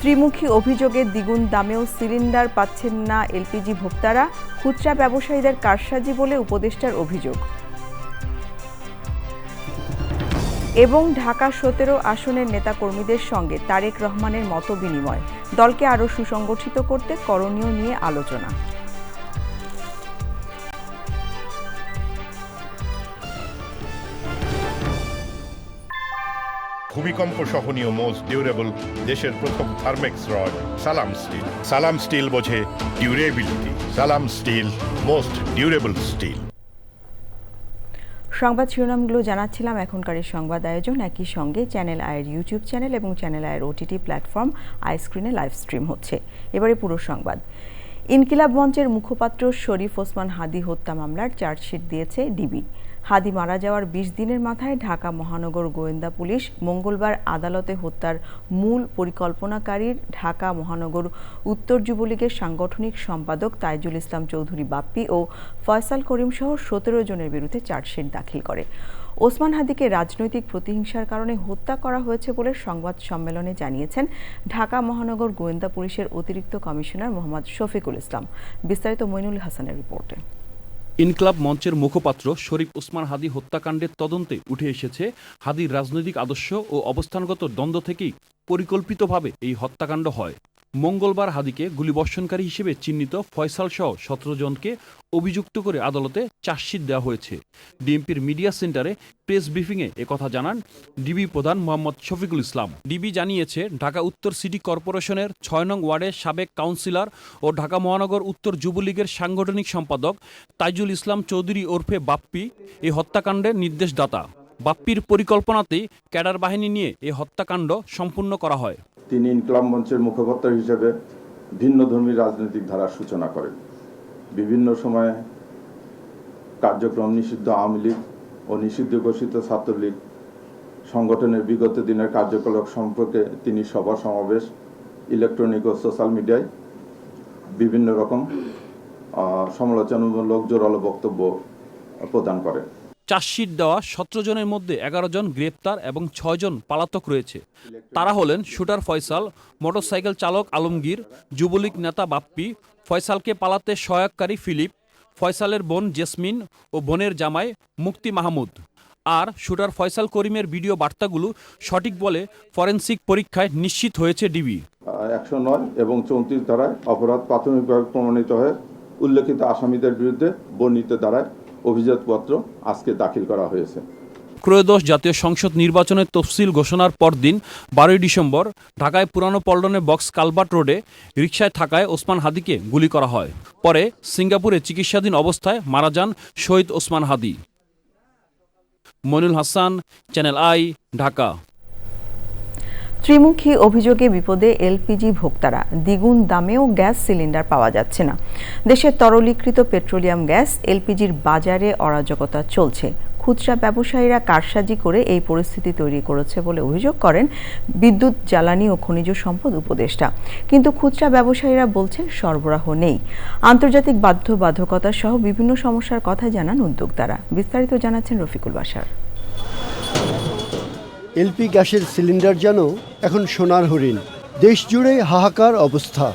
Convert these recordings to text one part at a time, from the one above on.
ত্রিমুখী অভিযোগে দ্বিগুণ দামেও সিলিন্ডার পাচ্ছেন না এলপিজি ভোক্তারা, খুচরা ব্যবসায়ীদের কারসাজি বলে উপদেষ্টার অভিযোগ। এবং ঢাকা ১৭ আসনের নেতাকর্মীদের সঙ্গে তারেক রহমানের মতবিনিময়, দলকে আরও সুসংগঠিত করতে করণীয় নিয়ে আলোচনা। ভূমিকম্প সহনীয় মোস্ট ডিউরেবল দেশের প্রথম থার্মেক্স রড সালাম স্টিল। সালাম স্টিল বোঝে ডিউরেবিলিটি। সালাম স্টিল, মোস্ট ডিউরেবল স্টিল। সংবাদ শিরোনামগুলো জানাচ্ছিলাম। এখনকার সংবাদ আয়োজন একই সঙ্গে চ্যানেল আইয়ের ইউটিউব চ্যানেল এবং চ্যানেল আইয়ের ওটিটি প্ল্যাটফর্ম আই স্ক্রিনে লাইভ স্ট্রিম হচ্ছে। এবারে পুরো সংবাদ। ইনকিলাব মঞ্চের মুখপাত্র শরীফ ওসমান হাদী হত্যা মামলার চার্জশিট দিয়েছে ডিবি। হাদী মারা যাওয়ার ২০ দিনের মাথায় ঢাকা মহানগর গোয়েন্দা পুলিশ মঙ্গলবার আদালতে হত্যার মূল পরিকল্পনাকারীর ঢাকা মহানগর উত্তর যুবলীগের সাংগঠনিক সম্পাদক তাইজুল ইসলাম চৌধুরী বাপ্পি ও ফয়সাল করিম সহ ১৭ জনের বিরুদ্ধে চার্জশিট দাখিল করে। ওসমান হাদীকে রাজনৈতিক প্রতিহিংসার কারণে হত্যা করা হয়েছে বলে সংবাদ সম্মেলনে জানিয়েছেন ঢাকা মহানগর গোয়েন্দা পুলিশের অতিরিক্ত কমিশনার মোহাম্মদ শফিকুল ইসলাম। বিস্তারিত মইনুল হাসানের রিপোর্টে। ইনকিলাব মঞ্চের মুখপাত্র শরীফ ওসমান হাদী হত্যাকাণ্ডের তদন্তে উঠে এসেছে হাদীর রাজনৈতিক আদর্শ ও অবস্থানগত দ্বন্দ্ব থেকেই পরিকল্পিতভাবে এই হত্যাকাণ্ড হয়। মঙ্গলবার হাদীকে গুলিবর্ষণকারী হিসেবে চিহ্নিত ফয়সাল সহ ১৭ জনকে অভিযুক্ত করে আদালতে চার্জশিট দেওয়া হয়েছে। ডিএমপির মিডিয়া সেন্টারে প্রেস ব্রিফিংয়ে একথা জানান ডিবি প্রধান মোহাম্মদ শফিকুল ইসলাম। ডিবি জানিয়েছে, ঢাকা উত্তর সিটি কর্পোরেশনের ৬ নং ওয়ার্ডের সাবেক কাউন্সিলর ও ঢাকা মহানগর উত্তর যুবলীগের সাংগঠনিক সম্পাদক তাইজুল ইসলাম চৌধুরী ওরফে বাপ্পি এই হত্যাকাণ্ডের নির্দেশদাতা। বাপ্পির পরিকল্পনাতেই ক্যাডার বাহিনী নিয়ে এই হত্যাকাণ্ড সম্পূর্ণ করা হয়। তিনি ইনকিলাব মঞ্চের মুখপাত্র হিসেবে ভিন্নধর্মী রাজনৈতিক ধারার সূচনা করেন। বিভিন্ন সময়ে কার্যক্রম নিষিদ্ধ আওয়ামী লীগ ও নিষিদ্ধ ঘোষিত ছাত্রলীগ সংগঠনের বিগত দিনের কার্যকলাপ সম্পর্কে তিনি সভা সমাবেশ, ইলেকট্রনিক ও সোশ্যাল মিডিয়ায় বিভিন্ন রকম সমালোচনামূলক জোরালো বক্তব্য প্রদান করেন। চার্জশিট দেওয়া ১৭ জনের মধ্যে ১১ জন গ্রেপ্তার এবং ৬ জন পলাতক রয়েছে। তারা হলেন শুটার ফয়সাল, মোটরসাইকেল চালক আলমগীর, যুবলীগ নেতা বাপ্পি, ফয়সালকে পালাতে সহায়ককারী ফিলিপ, ফয়সালের বোন জেসমিন ও বোনের জামাই মুক্তি মাহমুদ। আর শুটার ফয়সাল করিমের ভিডিও বার্তাগুলো সঠিক বলে ফরেনসিক পরীক্ষায় নিশ্চিত হয়েছে ডিবি। ১০৯ এবং ৩৪ ধারায় অপরাধ প্রাথমিকভাবে প্রমাণিত হয়ে উল্লেখিত আসামিদের বিরুদ্ধে বর্ণিত ধারায় অভিযোগপত্র আজকে দাখিল করা হয়েছে। ত্রয়োদশ জাতীয় সংসদ নির্বাচনের তফসিল ঘোষণার পরদিন ১২ ডিসেম্বর ঢাকায় পুরানো পল্টনে বক্স কালভার্ট রোডে রিকশায় থাকায় ওসমান হাদীকে গুলি করা হয়। পরে সিঙ্গাপুরে চিকিৎসাধীন অবস্থায় মারা যান শহীদ ওসমান হাদী। Mainul Hasan, Channel I, Dhaka. ত্রিমুখী অভিযোগে বিপদে এলপিজি ভোক্তারা, দ্বিগুণ দামেও গ্যাস সিলিন্ডার পাওয়া যাচ্ছে না। দেশের তরলীকৃত পেট্রোলিয়াম গ্যাস এলপিজির বাজারে অরাজকতা চলছে। খুচরা ব্যবসায়ীরা কারসাজি করে এই পরিস্থিতি তৈরি করেছে বলে অভিযোগ করেন বিদ্যুৎ, জ্বালানি ও খনিজ সম্পদ উপদেষ্টা। কিন্তু খুচরা ব্যবসায়ীরা বলছেন সরবরাহ নেই। আন্তর্জাতিক বাধ্যবাধকতা সহ বিভিন্ন সমস্যার কথা জানান উদ্যোক্তারা। বিস্তারিত জানাচ্ছেন রফিকুল বাশার। এলপি গ্যাসের সিলিন্ডার যেন এখন সোনার হরিণ। দেশ জুড়ে হাহাকার অবস্থা।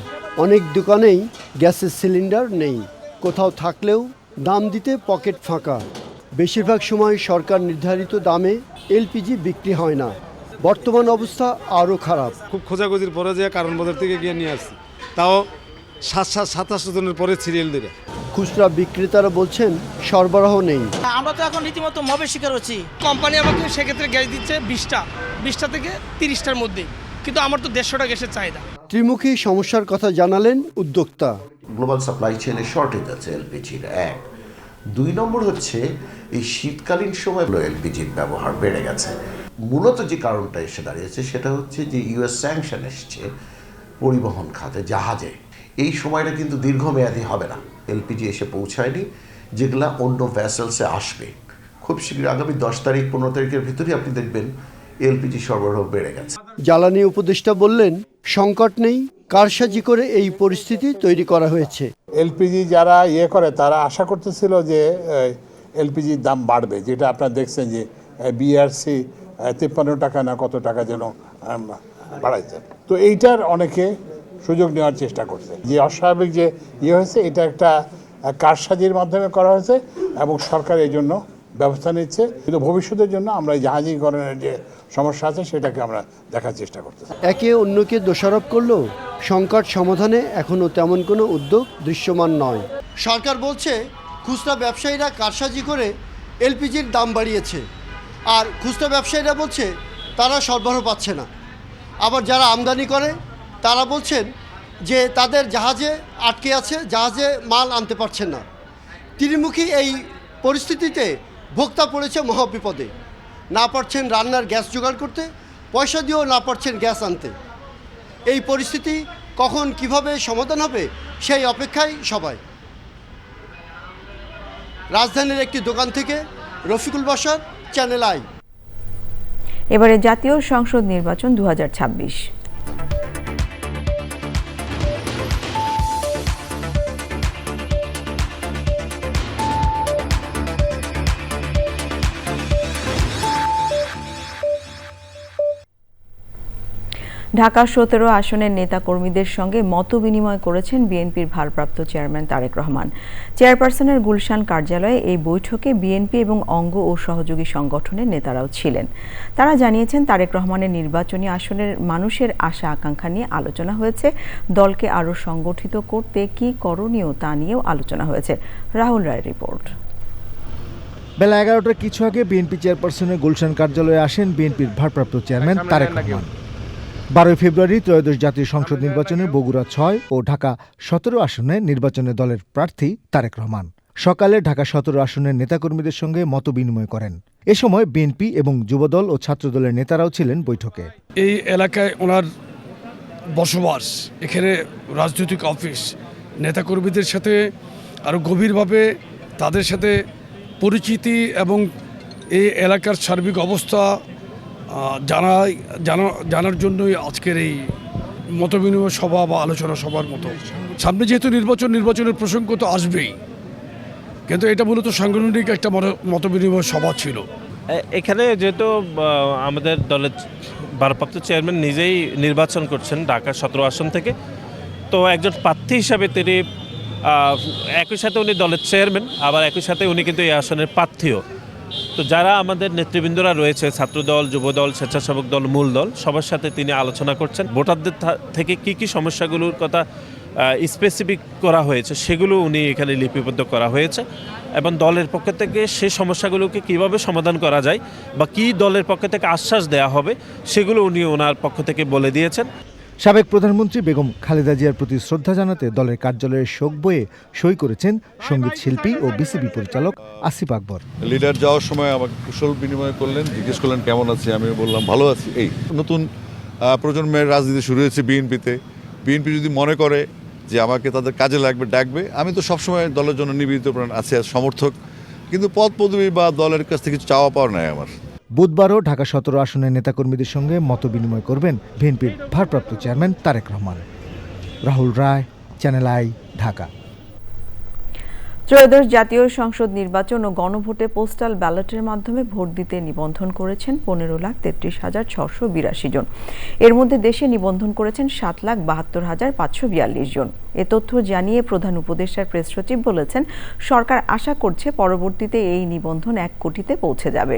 অনেক দোকানেই গ্যাসের সিলিন্ডার নেই, কোথাও থাকলেও দাম দিতে পকেট ফাঁকা। বেশিরভাগ সময় সরকার নির্ধারিত দামে এলপিজি বিক্রি হয় না। বর্তমান অবস্থা আরও খারাপ। খুব খোঁজাখুঁজির পরে যে কারণ বাজার থেকে গিয়ে নিয়ে আসছি, তাও ৭-৭ জনের পরে সিরিয়াল দিলে। খুচরা বিক্রেতারা বলছেন সরবরাহ নেই। আমরা তো এখন রীতিমতো মবের শিকার হচ্ছি। কোম্পানি আমাকে সেক্ষেত্রে গ্যাস দিচ্ছে ২০টা থেকে ৩০টার মধ্যে, কিন্তু আমার তো ১৫০টা গ্যাসের চাহিদা। ত্রিমুখী সমস্যার কথা জানালেন উদ্যোক্তা। গ্লোবাল সাপ্লাই চেইনে শর্টেজ আছে এলপিজির, ১। ২ নম্বর হচ্ছে এই শীতকালীন সময় এলপিজির ব্যবহার বেড়ে গেছে। মূলত যে কারণটা এসে দাঁড়িয়েছে সেটা হচ্ছে যে ইউএস স্যাংশন এসছে পরিবহন খাতে, জাহাজে। এই সময়টা কিন্তু দীর্ঘমেয়াদী হবে না। এলপিজি এসে পৌঁছায়নি, যেগুলা অন্য ভ্যাসেলসে আসবে খুব শীঘ্র। আগামী ১০ তারিখ ১৫ তারিখের ভিতরেই আপনি দেখবেন এলপিজি সরবরাহ বেড়ে গেছে। জ্বালানি উপদেষ্টা বললেন সংকট নেই, কারসাজি করে এই পরিস্থিতি তৈরি করা হয়েছে। এলপিজি যারা করে তারা আশা করতেছিল যে এলপিজির দাম বাড়বে, যেটা আপনারা দেখছেন যে বিআরসি ৫৩ টাকা না কত টাকা যেন বাড়াইছে। তো এইটার অনেকে সুযোগ নেওয়ার চেষ্টা করছে। যে অস্বাভাবিক যে হয়েছে, এটা একটা কারসাজির মাধ্যমে করা হয়েছে এবং সরকার এই জন্য ব্যবস্থা নিচ্ছে। কিন্তু ভবিষ্যতের জন্য আমরা এই জাহাজীকরণের যে সমস্যা আছে সেটাকে আমরা দেখার চেষ্টা করতেছি। একে অন্যকে দোষারোপ করলেও সংকট সমাধানে এখনও তেমন কোনো উদ্যোগ দৃশ্যমান নয়। সরকার বলছে খুচরা ব্যবসায়ীরা কারসাজি করে এলপিজির দাম বাড়িয়েছে, আর খুচরা ব্যবসায়ীরা বলছে তারা সরবরাহ পাচ্ছে না। আবার যারা আমদানি করে তারা বলছেন যে তাদের জাহাজে আটকে আছে, জাহাজে মাল আনতে পারছেন না। ত্রিমুখী এই পরিস্থিতিতে ভোক্তা পড়েছে মহাবিপদে। না পারছেন রান্নার গ্যাস জোগাড় করতে, পয়সা দিয়েও না পারছেন গ্যাস আনতে। এই পরিস্থিতি কখন কিভাবে সমাধান হবে সেই অপেক্ষায় সবাই। রাজধানীর একটি দোকান থেকে রফিকুল বাশার, চ্যানেল আই। এবারে জাতীয় সংসদ নির্বাচন 2026। ঢাকা 17 আসনের নেতাকর্মীদের সঙ্গে মতবিনিময় করেছেন বিএনপির ভারপ্রাপ্ত চেয়ারম্যান তারেক রহমান। চেয়ারপারসনের গুলশান কার্যালয়ে এই বৈঠকে বিএনপি এবং অঙ্গ ও সহযোগী সংগঠনের নেতারাও ছিলেন। তারা জানিয়েছেন তারেক রহমানের নির্বাচনী আসনের মানুষের আশা আকাঙ্ক্ষা নিয়ে আলোচনা হয়েছে। দলকে আরও সংগঠিত করতে কী করণীয় তা নিয়েও আলোচনা হয়েছে। রাহুল রায়ের রিপোর্ট। বেলা 11টার কিছু আগে বিএনপি চেয়ারপারসনের গুলশান কার্যালয়ে আসেন বিএনপির ভারপ্রাপ্ত চেয়ারম্যান তারেক রহমান। 12 ফেব্রুয়ারি ত্রয়োদশ জাতীয় সংসদ নির্বাচনে বগুড়া 6 ও ঢাকা 17 আসনে নির্বাচনে দলের প্রার্থী তারেক রহমান সকালে ঢাকা 17 আসনের নেতাকর্মীদের সঙ্গে মতবিনিময় করেন। এ সময় বিএনপি এবং যুবদল ও ছাত্রদলের নেতারাও ছিলেন বৈঠকে। এই এলাকায় ওনার বসবাস, এখানে রাজনৈতিক অফিস, নেতাকর্মীদের সাথে আরও গভীরভাবে তাদের সাথে পরিচিতি এবং এই এলাকার সার্বিক অবস্থা জানার জন্যই আজকের এই মতবিনিময় সভা বা আলোচনা সভার মতো। সামনে যেহেতু নির্বাচনের প্রসঙ্গ তো আসবেই, কিন্তু এটা মূলত সাংগঠনিক একটা মতবিনিময় সভা ছিল। এখানে যেহেতু আমাদের দলের ভারপ্রাপ্ত চেয়ারম্যান নিজেই নির্বাচন করছেন ঢাকা 17 আসন থেকে, তো একজন প্রার্থী হিসাবে তিনি একই সাথে উনি দলের চেয়ারম্যান, আবার একই সাথে উনি কিন্তু এই আসনের প্রার্থীও। তো যারা আমাদের নেতৃবৃন্দরা রয়েছে, ছাত্রদল, যুবদল, স্বেচ্ছাসেবক দল, মূল দল, সবার সাথে তিনি আলোচনা করছেন। ভোটারদের থেকে কি সমস্যাগুলোর কথা স্পেসিফিক করা হয়েছে সেগুলো উনি এখানে লিপিবদ্ধ করা হয়েছে এবং দলের পক্ষ থেকে সেই সমস্যাগুলোকে কিভাবে সমাধান করা যায় বা কি দলের পক্ষ থেকে আশ্বাস দেওয়া হবে সেগুলো উনি ওনার পক্ষ থেকে বলে দিয়েছেন। সাবেক প্রধানমন্ত্রী বেগম খালেদা জিয়ার প্রতি শ্রদ্ধা জানাতে দলের কার্যালয়ের শোক বইয়ে সই করেছেন সঙ্গীত শিল্পী ও বিসিবি পরিচালক আসিফ আকবর। লিডার যাওয়ার সময় আমাকে কুশল বিনিময় করলেন, জিজ্ঞেস করলেন কেমন আছি, আমি বললাম ভালো আছি। এই নতুন প্রজন্মের রাজনীতি শুরু হয়েছে বিএনপিতে। বিএনপি যদি মনে করে যে আমাকে তাদের কাজে লাগবে, ডাকবে, আমি তো সবসময় দলের জন্য নিবেদিত প্রাণ আছি, সমর্থক। কিন্তু পদ পদবি বা দলের কাছ থেকে কিছু চাওয়া পাওয়ার নাই আমার। বুধবারও ঢাকা 17 আসনের নেতাকর্মীদের সঙ্গে মতবিনিময় করবেন বিএনপির ভারপ্রাপ্ত chairman Tarique Rahman. Rahul Roy, channel I, Dhaka. ত্রয়োদশ জাতীয় সংসদ নির্বাচন ও গণভোটে পোস্টাল ব্যালটের মাধ্যমে ভোট দিতে নিবন্ধন করেছেন 15,33,682 জন। এর মধ্যে দেশে নিবন্ধন করেছেন 7,72,542 জন। এ তথ্য জানিয়ে প্রধান উপদেষ্টার প্রেস সচিব বলেছেন, সরকার আশা করছে পরবর্তীতে এই নিবন্ধন 1 কোটিতে পৌঁছে যাবে।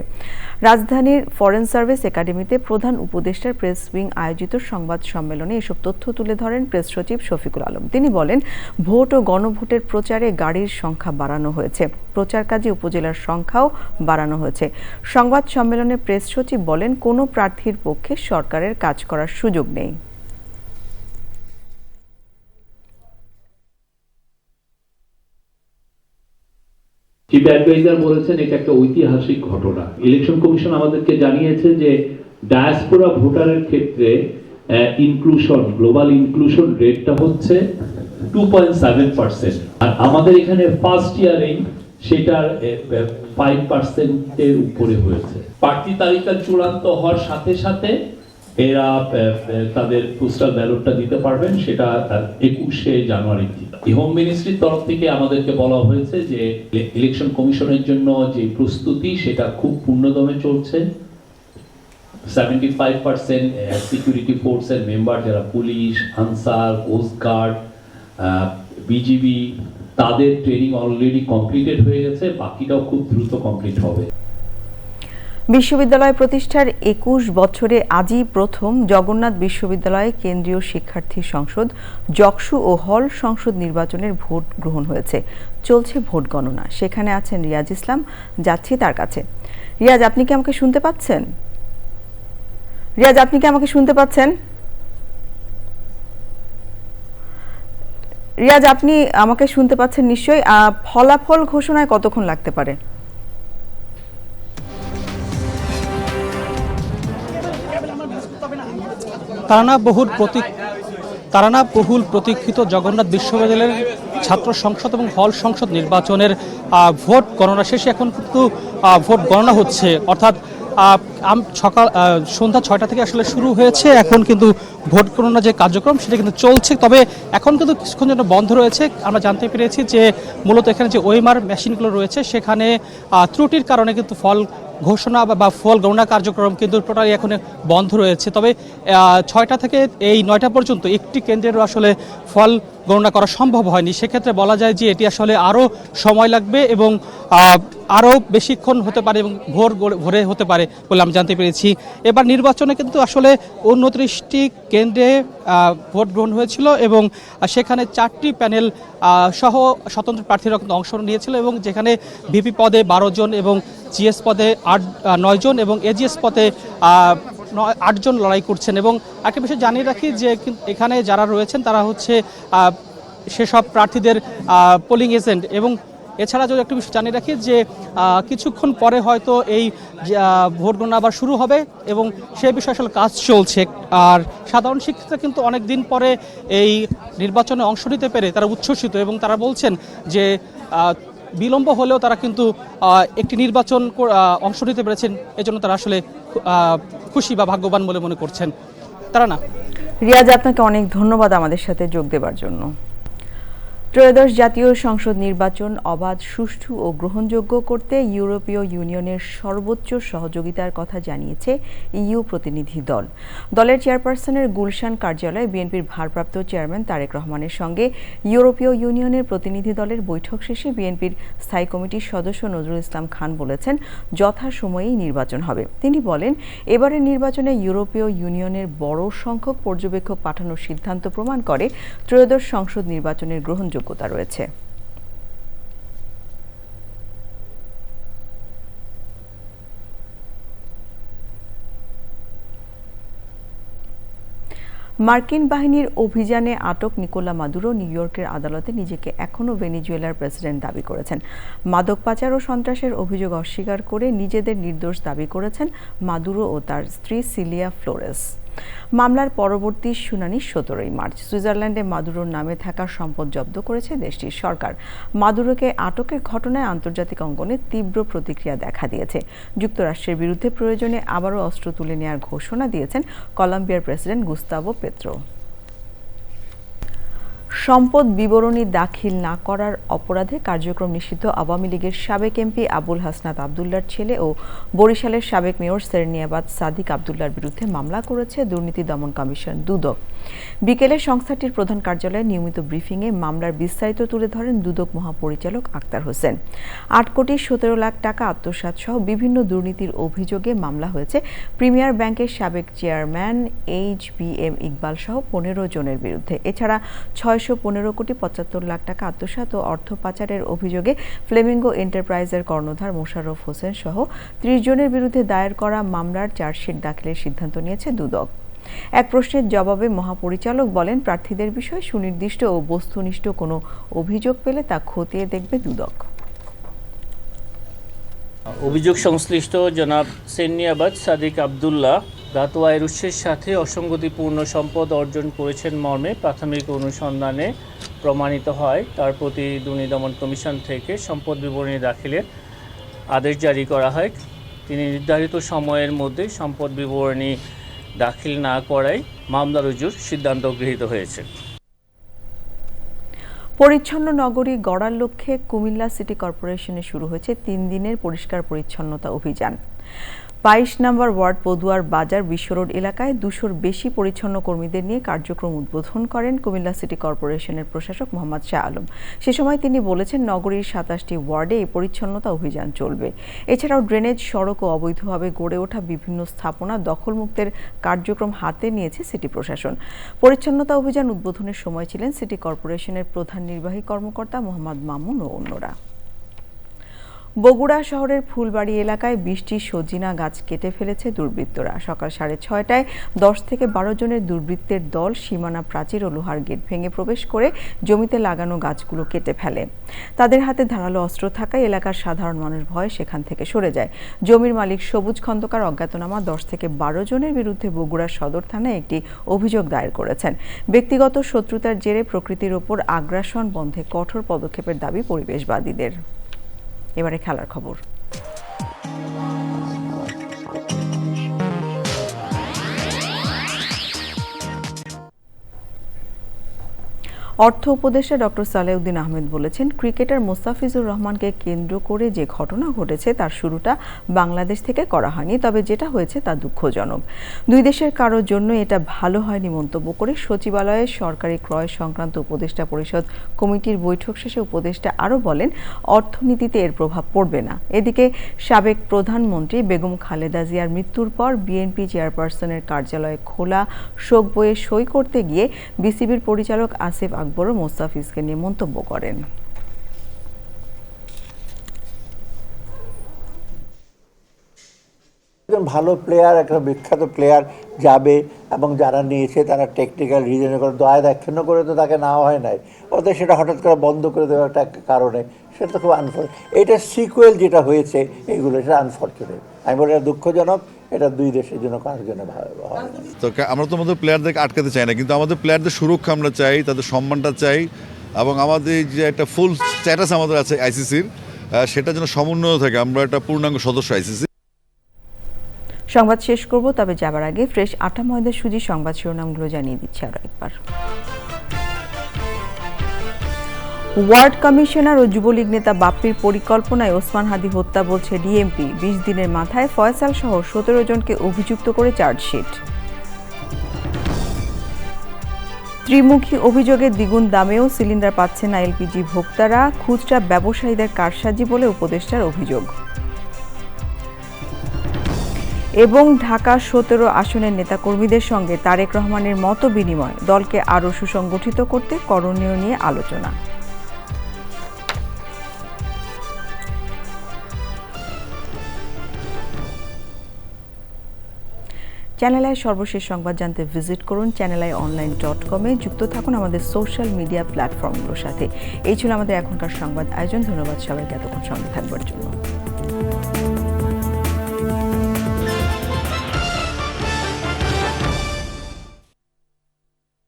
রাজধানীর ফরেন সার্ভিস একাডেমিতে প্রধান উপদেষ্টার প্রেস উইং আয়োজিত সংবাদ সম্মেলনে এসব তথ্য তুলে ধরেন প্রেস সচিব শফিকুল আলম। তিনি বলেন, ভোট ও গণভোটের প্রচারে গাড়ির সংখ্যা বাড়ানো হয়েছে, প্রচার কাজে উপজেলার সংখ্যাও বাড়ানো হয়েছে। সংবাদ সম্মেলনে প্রেস সচিব বলেন, কোনো প্রার্থীর পক্ষে সরকারের কাজ করার সুযোগ নেই। চিফ অ্যাডভাইজার বলেছেন এটা একটা ঐতিহাসিক ঘটনা। ইলেকশন কমিশন আমাদেরকে জানিয়েছে যে ডায়াসপোরা ভোটারের ক্ষেত্রে ইনক্লুশন, গ্লোবাল ইনক্লুশন রেটটা হচ্ছে 2.7%, আর আমাদের এখানে ফার্স্ট ইয়ারেই সেটার 5%-এর উপরে হয়েছে। প্রার্থী তালিকা চূড়ান্ত হওয়ার সাথে সাথে এরা তাদের পোস্টাল ব্যালটটা দিতে পারবেন, সেটা 21শে জানুয়ারি। হোম মিনিস্ট্রির তরফ থেকে আমাদেরকে বলা হয়েছে যে ইলেকশন কমিশনের জন্য যে প্রস্তুতি সেটা খুব পূর্ণদমে চলছে। 75% সিকিউরিটি ফোর্সের মেম্বার যারা police, Ansar, coast guard, BGB, তাদের ট্রেনিং অলরেডি কমপ্লিটেড হয়ে গেছে, বাকিটাও খুব দ্রুত কমপ্লিট হবে। বিশ্ববিদ্যালয় প্রতিষ্ঠার 21 বছরে আজই প্রথম জগন্নাথ বিশ্ববিদ্যালয়ে কেন্দ্রীয় শিক্ষার্থী সংসদ, জকসু ও হল সংসদ নির্বাচনের ভোট গ্রহণ হয়েছে। চলছে ভোট গণনা। সেখানে আছেন রিয়াজ ইসলাম, যাচ্ছি তার কাছে। রিয়াজ, আপনি কি আমাকে শুনতে পাচ্ছেন? রিয়াজ, আপনি কি আমাকে শুনতে পাচ্ছেন? রিয়াজ, আপনি আমাকে শুনতে পাচ্ছেন নিশ্চয়ই। ফলাফল ঘোষণায় কতক্ষণ লাগতে পারে? বহুল প্রতীক্ষিত জগন্নাথ বিশ্ববিদ্যালয়ের ছাত্র সংসদ এবং হল সংসদ নির্বাচনের ভোট গণনা শেষে এখন কিন্তু ভোট গণনা হচ্ছে, অর্থাৎ সন্ধ্যা 6টা থেকে আসলে শুরু হয়েছে। এখন কিন্তু ভোট গণনা যে কার্যক্রম সেটা কিন্তু চলছে, তবে এখন কিন্তু কিছুক্ষণ জন্য বন্ধ রয়েছে। আমরা জানতে পেরেছি যে মূলত এখানে যে ওএমআর মেশিনগুলো রয়েছে সেখানে ত্রুটির কারণে কিন্তু ফল ঘোষণা বা ফল গণনা কার্যক্রম কিন্তু টোটালি এখন বন্ধ রয়েছে। তবে 6টা থেকে এই 9টা পর্যন্ত একটি কেন্দ্রেরও আসলে ফল গণনা করা সম্ভব হয়নি। সেক্ষেত্রে বলা যায় যে এটি আসলে আরও সময় লাগবে এবং আরও বেশিক্ষণ হতে পারে এবং ভোরে হতে পারে বলে আমি জানতে পেরেছি। এবার নির্বাচনে কিন্তু আসলে 29টি কেন্দ্রে ভোট গ্রহণ হয়েছিল এবং সেখানে 4টি প্যানেল সহ স্বতন্ত্র প্রার্থীরা কিন্তু অংশ নিয়েছিল এবং যেখানে ভিপি পদে 12 জন এবং জিএস পদে 9 জন এবং এজিএস পদে 8 জন লড়াই করছেন। এবং একটা বিষয় জানিয়ে রাখি যে এখানে যারা রয়েছেন তারা হচ্ছে সেসব প্রার্থীদের পোলিং এজেন্ট। এবং এছাড়া যদি একটা বিষয় জানিয়ে রাখি যে কিছুক্ষণ পরে হয়তো এই ভোট গণনা আবার শুরু হবে এবং সেই বিষয়ে আসলে কাজ চলছে। আর সাধারণ শিক্ষার্থীরা কিন্তু অনেক দিন পরে এই নির্বাচনে অংশ নিতে পেরে তারা উচ্ছ্বসিত এবং তারা বলছেন যে বিলম্ব হলেও তারা কিন্তু একটি নির্বাচন অংশ নিতে পেরেছেন, এজন্য তারা আসলে খুশি বা ভাগ্যবান বলে মনে করছেন। তারা না রিয়াজ, আপনাকে অনেক ধন্যবাদ আমাদের সাথে যোগ দেওয়ার জন্য। ত্রয়োদশ জাতীয় সংসদ নির্বাচন অবাধ, সুষ্ঠু ও গ্রহণযোগ্য করতে ইউরোপীয় ইউনিয়নের সর্বোচ্চ সহযোগিতার কথা জানিয়েছে ইইউ প্রতিনিধি দল। দলের চেয়ারপারসনের গুলশান কার্যালয়ে বিএনপির ভারপ্রাপ্ত চেয়ারম্যান তারেক রহমানের সঙ্গে ইউরোপীয় ইউনিয়নের প্রতিনিধি দলের বৈঠক শেষে বিএনপির স্থায়ী কমিটির সদস্য নজরুল ইসলাম খান বলেছেন, যথাসময়েই নির্বাচন হবে। তিনি বলেন, এবারের নির্বাচনে ইউরোপীয় ইউনিয়নের বড় সংখ্যক পর্যবেক্ষক পাঠানোর সিদ্ধান্ত প্রমাণ করে ত্রয়োদশ সংসদ নির্বাচনের গ্রহণযোগ্যতা রয়েছে। মার্কিন বাহিনীর অভিযানে আটক নিকোলা মাদুরো নিউ ইয়র্কের আদালতে নিজেকে এখনও ভেনেজুয়েলার প্রেসিডেন্ট দাবি করেছেন। মাদক পাচার ও সন্ত্রাসের অভিযোগ অস্বীকার করে নিজেদের নির্দোষ দাবি করেছেন মাদুরো ও তার স্ত্রী সিলিয়া ফ্লোরেস। মামলার পরবর্তী শুনানি 17 মার্চ। সুইজারল্যান্ডে মাদুরোর নামে থাকা সম্পদ জব্দ করেছে দেশটির সরকার। মাদুরোকে আটকের ঘটনায় আন্তর্জাতিক অঙ্গনে তীব্র প্রতিক্রিয়া দেখা দিয়েছে। যুক্তরাষ্ট্রের বিরুদ্ধে প্রয়োজনে আবারও অস্ত্র তুলে নেওয়ার ঘোষণা দিয়েছেন কলম্বিয়ার প্রেসিডেন্ট গুস্তাভো পেত্রো। সম্পদ বিবরণী দাখিল না করার অপরাধে কার্যক্রম নিষিদ্ধ আওয়ামী লীগের সাবেক এমপি আবুল হাসনাত আবদুল্লার ছেলে ও বরিশালের সাবেক মেয়র সেরনিয়াবাদ সাদিক আবদুল্লার বিরুদ্ধে মামলা করেছে দুর্নীতি দমন কমিশন দুদক। বিকেলে সংস্থাটির প্রধান কার্যালয়ে নিয়মিত ব্রিফিংয়ে মামলার বিস্তারিত তুলে ধরেন দুদক মহাপরিচালক আক্তার হোসেন। 8 কোটি 17 লাখ টাকা আত্মসাৎ সহ বিভিন্ন দুর্নীতির অভিযোগে মামলা হয়েছে প্রিমিয়ার ব্যাংকের সাবেক চেয়ারম্যান HBM ইকবাল সহ 15 জনের বিরুদ্ধে। এছাড়া 615 কোটি 75 লাখ টাকা আত্মসাৎ ও অর্থ পাচারের অভিযোগে ফ্লেমিঙ্গো এন্টারপ্রাইজের কর্ণধার মোশাররফ হোসেন সহ 30 জনের বিরুদ্ধে দায়ের করা মামলার চার্জশিট দাখিলের সিদ্ধান্ত নিয়েছে দুদক। এক প্রশ্নের জবাবে মহাপরিচালক বলেন, প্রার্থীদের বিষয়ে সুনির্দিষ্ট ও বস্তুনিষ্ঠ কোনো অভিযোগ পেলে তা খতিয়ে দেখবে দুদক। অভিযোগ সংশ্লিষ্ট জনাব সেরনিয়াবাদ সাদিক আবদুল্লাহ ধাতু আয়ের উৎসের সাথে অসঙ্গতিপূর্ণ সম্পদ অর্জন করেছেন মর্মে প্রাথমিক অনুসন্ধানে প্রমাণিত হয়। তার প্রতি দুর্নীতি দমন কমিশন থেকে সম্পদ বিবরণী দাখিলের আদেশ জারি করা হয়। তিনি নির্ধারিত সময়ের মধ্যে সম্পদ বিবরণী দাখিল না করায় মামলা রুজুর সিদ্ধান্ত গৃহীত হয়েছে। পরিচ্ছন্ন নগরী গড়ার লক্ষ্যে কুমিল্লা সিটি কর্পোরেশনে শুরু হয়েছে 3 দিনের পরিষ্কার পরিচ্ছন্নতা অভিযান। 22 নম্বর ওয়ার্ড পদুয়ার বাজার বিশ্ব রোড এলাকায় 200-র বেশি পরিচ্ছন্ন কর্মীদের নিয়ে কার্যক্রম উদ্বোধন করেন কুমিল্লা সিটি কর্পোরেশনের প্রশাসক মোহাম্মদ শাহ আলম। সে সময় তিনি বলেছেন, নগরীর 27টি ওয়ার্ডে এই পরিচ্ছন্নতা অভিযান চলবে। এছাড়াও ড্রেনেজ, সড়ক ও অবৈধভাবে গড়ে ওঠা বিভিন্ন স্থাপনা দখলমুক্তের কার্যক্রম হাতে নিয়েছে সিটি প্রশাসন। পরিচ্ছন্নতা অভিযান উদ্বোধনের সময় ছিলেন সিটি কর্পোরেশনের প্রধান নির্বাহী কর্মকর্তা মোহাম্মদ মামুন ও অন্যরা। বগুড়া শহরের ফুলবাড়ি এলাকায় 20টি সজিনা গাছ কেটে ফেলেছে দুর্বৃত্তরা। সকাল 6:30টায় 10 থেকে 12 জনের দুর্বৃত্তের দল সীমানা প্রাচীর ও লোহার গেট ভেঙে প্রবেশ করে জমিতে লাগানো গাছগুলো কেটে ফেলে। তাদের হাতে ধারালো অস্ত্র থাকায় এলাকার সাধারণ মানুষ ভয়ে সেখান থেকে সরে যায়। জমির মালিক সবুজ খন্দকার অজ্ঞাতনামা 10 থেকে 12 জনের বিরুদ্ধে বগুড়া সদর থানায় একটি অভিযোগ দায়ের করেছেন। ব্যক্তিগত শত্রুতার জেরে প্রকৃতির ওপর আগ্রাসন বন্ধে কঠোর পদক্ষেপের দাবি পরিবেশবাদীদের। এবারে খেলার খবর। অর্থ উপদেষ্টা ডক্টর সালেউদ্দিন আহমেদ বলেছেন, ক্রিকেটার মোস্তাফিজুর রহমানকে কেন্দ্র করে যে ঘটনা ঘটেছে তার শুরুটা বাংলাদেশ থেকে করা হয়নি, তবে যেটা হয়েছে তা দুঃখজনক। দুই দেশের কারোর জন্য এটা ভালো হয়নি মন্তব্য করে সচিবালয়ে সরকারি ক্রয় সংক্রান্ত উপদেষ্টা পরিষদ কমিটির বৈঠক শেষে উপদেষ্টা আরও বলেন, অর্থনীতিতে এর প্রভাব পড়বে না। এদিকে সাবেক প্রধানমন্ত্রী বেগম খালেদা জিয়ার মৃত্যুর পর বিএনপি চেয়ারপারসনের কার্যালয়ে খোলা শোক বইয়ে সই করতে গিয়ে বিসিবির পরিচালক আসিফ আকবরও মোস্তাফিজকে নিয়ে মন্তব্য করেন। একজন ভালো প্লেয়ার, একটা বিখ্যাত প্লেয়ার যাবে এবং যারা নিয়েছে তারা টেকনিক্যাল রিজনে করে দয়া দাক্ষিণ্য করে তো তাকে নেওয়া হয় নাই, ওদের সেটা হঠাৎ করে বন্ধ করে দেওয়া একটা কারণে, সেটা তো খুব আনফর্চুনেট। এটা সিকুয়েল যেটা হয়েছে এইগুলো, সেটা আনফর্চুনেট। আমি বলি এটা দুঃখজনক, এটা দুই দেশের জন্য কারোর জন্য ভালো হয়। তো আমরা তো আমাদের প্লেয়ারদেরকে আটকাতে চাই না, কিন্তু আমাদের প্লেয়ারদের সুরক্ষা আমরা চাই, তাদের সম্মানটা চাই, এবং আমাদের যে একটা ফুল স্ট্যাটাস আমাদের আছে আইসিসির, সেটা যেন সমুন্নত থাকে। আমরা একটা পূর্ণাঙ্গ সদস্য আইসিসি। সংবাদ শেষ করব, তবে যাবার আগে ফ্রেশ আটা ময়দা সুজি সংবাদ শিরোনামগুলো জানিয়ে দিচ্ছি আরো একবার। ওয়ার্ড কমিশনার ও যুবলীগ নেতা বাপ্পির পরিকল্পনায় ওসমান হাদি হত্যা বলছে ডিএমপি। 20 দিনের মাথায় ফয়সাল সহ 17 জনকে অভিযুক্ত করে চার্জশিট। ত্রিমুখী অভিযোগে দ্বিগুণ দামেও সিলিন্ডার পাচ্ছে না এলপিজি ভোক্তারা, খুচরা ব্যবসায়ীদের কারসাজি বলে উপদেষ্টার অভিযোগ। এবং ঢাকা 17 আসনের নেতাকর্মীদের সঙ্গে তারেক রহমানের মত বিনিময়, দলকে আরও সুসংগঠিত করতে করণীয় নিয়ে আলোচনা। চ্যানেল আই সর্বশেষ সংবাদ জানতে ভিজিট করুন channelionline.com। যুক্ত থাকুন আমাদের সোশ্যাল মিডিয়া প্ল্যাটফর্মগুলোর সাথে। এই ছিল আমাদের এখনকার সংবাদ আয়োজন। ধন্যবাদ সবাইকে এতক্ষণ সঙ্গে থাকবার জন্য।